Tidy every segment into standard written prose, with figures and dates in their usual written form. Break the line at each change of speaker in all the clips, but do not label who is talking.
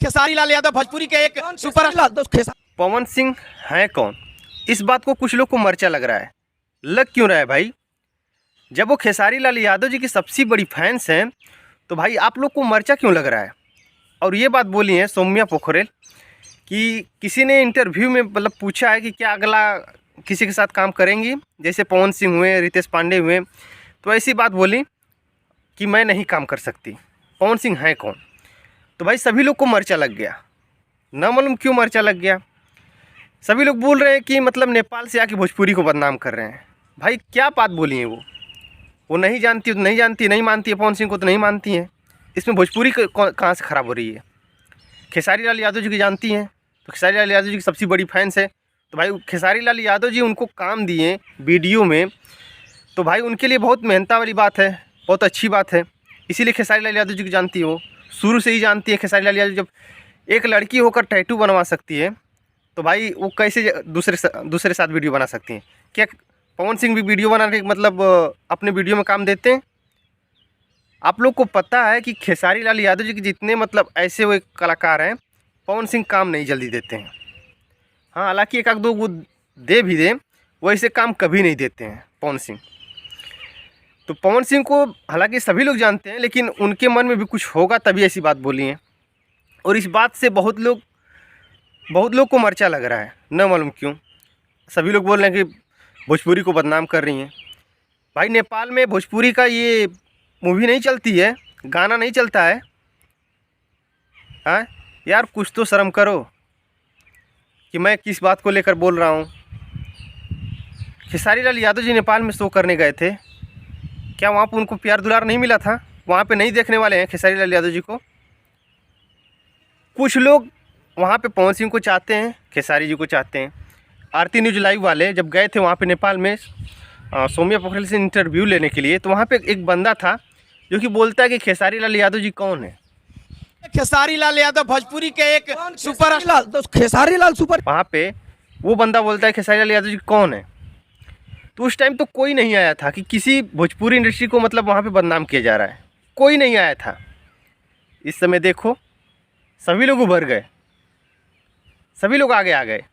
खेसारी लाल यादव भोजपुरी के एक सुपर
पवन सिंह हैं कौन? इस बात को कुछ लोग को मर्चा लग रहा है। लग क्यों रहा है भाई? जब वो खेसारी लाल यादव जी की सबसे बड़ी फैंस हैं तो भाई आप लोग को मर्चा क्यों लग रहा है? और ये बात बोली है सौम्या पोखरेल कि किसी ने इंटरव्यू में मतलब पूछा है कि क्या अगला किसी के साथ काम करेंगी, जैसे पवन सिंह हुए, रितेश पांडे हुए, तो ऐसी बात बोली कि मैं नहीं काम कर सकती। पवन सिंह हैं कौन? तो भाई सभी लोग को मर्चा लग गया। ना मालूम क्यों मर्चा लग गया। सभी लोग बोल रहे हैं कि मतलब नेपाल से आके भोजपुरी को बदनाम कर रहे हैं। भाई क्या बात बोली है वो नहीं जानती तो नहीं जानती, नहीं मानती है पवन सिंह को तो नहीं मानती हैं। इसमें भोजपुरी कहाँ से ख़राब हो रही है? खेसारी लाल यादव जी की जानती हैं तो खेसारी लाल यादव जी की सबसे बड़ी फैंस है, तो भाई खेसारी लाल यादव जी उनको काम दिए वीडियो में, तो भाई उनके लिए बहुत मेहनता वाली बात है, बहुत अच्छी बात है। इसीलिए खेसारी लाल यादव जी को जानती है, वो शुरू से ही जानती है। खेसारी लाल यादव जब एक लड़की होकर टैटू बनवा सकती है तो भाई वो कैसे दूसरे साथ वीडियो बना सकती हैं? क्या पवन सिंह भी वीडियो बनाने मतलब अपने वीडियो में काम देते हैं? आप लोग को पता है कि खेसारी लाल यादव जी के जितने मतलब ऐसे वो कलाकार हैं, पवन सिंह काम नहीं जल्दी देते हैं। हाँ, हालांकि एक आध दो वो दे भी दें, वो ऐसे काम कभी नहीं देते हैं पवन सिंह। तो पवन सिंह को हालांकि सभी लोग जानते हैं, लेकिन उनके मन में भी कुछ होगा तभी ऐसी बात बोली है। और इस बात से बहुत लोग को मर्चा लग रहा है, न मालूम क्यों। सभी लोग बोल रहे हैं कि भोजपुरी को बदनाम कर रही हैं। भाई नेपाल में भोजपुरी का ये मूवी नहीं चलती है, गाना नहीं चलता है। हाँ यार, कुछ तो शर्म करो कि मैं किस बात को लेकर बोल रहा हूँ। खेसारी लाल यादव जी नेपाल में शो करने गए थे, क्या वहाँ पर उनको प्यार दुलार नहीं मिला था? वहाँ पे नहीं देखने वाले हैं खेसारी लाल यादव जी को। कुछ लोग वहाँ पे पवन सिंह को चाहते हैं, खेसारी जी को चाहते हैं। आरती न्यूज़ लाइव वाले जब गए थे वहाँ पे नेपाल में सौम्या पोखरेल से इंटरव्यू लेने के लिए, तो वहाँ पे एक बंदा था जो कि बोलता है कि खेसारी लाल यादव जी कौन है?
खेसारी लाल यादव भोजपुरी के एक सुपर खेसारी लाल सुपर।
वहाँ पे वो बंदा बोलता है खेसारी लाल यादव जी कौन है? तो उस टाइम तो कोई नहीं आया था कि किसी भोजपुरी इंडस्ट्री को मतलब वहाँ पे बदनाम किया जा रहा है, कोई नहीं आया था। इस समय देखो सभी लोग उभर गए, सभी लोग आगे आ गए।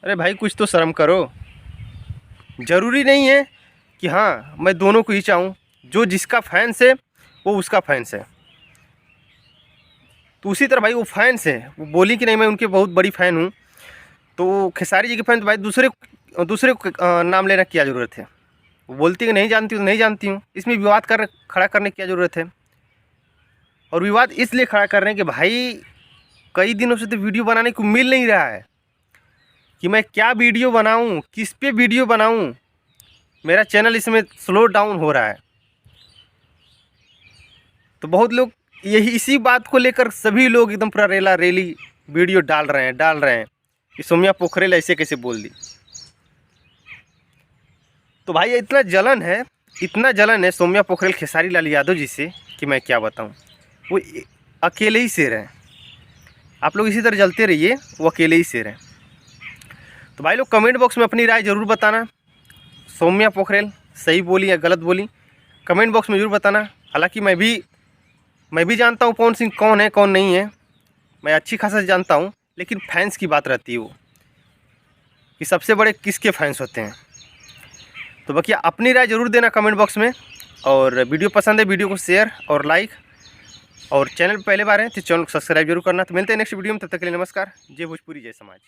अरे भाई कुछ तो शर्म करो। ज़रूरी नहीं है कि हाँ मैं दोनों को ही चाहूँ, जो जिसका फैंस है वो उसका फैंस है। तो उसी तरह भाई वो फैंस है, वो बोली कि नहीं मैं उनके बहुत बड़ी फ़ैन हूँ, तो खेसारी जी के फैन तो भाई दूसरे को नाम लेना क्या ज़रूरत है? वो बोलती कि नहीं जानती हूँ, नहीं जानती हूँ। इसमें विवाद खड़ा करने की क्या ज़रूरत है? और विवाद इसलिए खड़ा कर रहे हैं कि भाई कई दिनों से तो वीडियो बनाने को मिल नहीं रहा है कि मैं क्या वीडियो बनाऊं, किस पे वीडियो बनाऊं। मेरा चैनल इसमें स्लो डाउन हो रहा है। तो बहुत लोग इसी बात को लेकर सभी लोग एकदम पूरा रेला रेली वीडियो डाल रहे हैं कि सौम्या पोखरेल ऐसे कैसे बोल दी। तो भाई इतना जलन है सौम्या पोखरेल खेसारी लाल यादव जी से कि मैं क्या बताऊँ। वो अकेले ही शेर हैं। आप लोग इसी तरह जलते रहिए, वो अकेले ही शेर हैं। तो भाई लोग कमेंट बॉक्स में अपनी राय ज़रूर बताना, सौम्या पोखरेल सही बोली या गलत बोली, कमेंट बॉक्स में ज़रूर बताना। हालांकि मैं भी जानता हूँ पवन सिंह कौन है कौन नहीं है, मैं अच्छी खासा जानता हूँ, लेकिन फैंस की बात रहती है वो कि सबसे बड़े किसके फैंस होते हैं। तो बाकी अपनी राय ज़रूर देना कमेंट बॉक्स में। और वीडियो पसंद है वीडियो को शेयर और लाइक, और चैनल पर पहले बार है तो चैनल को सब्सक्राइब जरूर करना। तो मिलते हैं नेक्स्ट वीडियो में, तब तक के लिए नमस्कार। जय भोजपुरी जय समाज।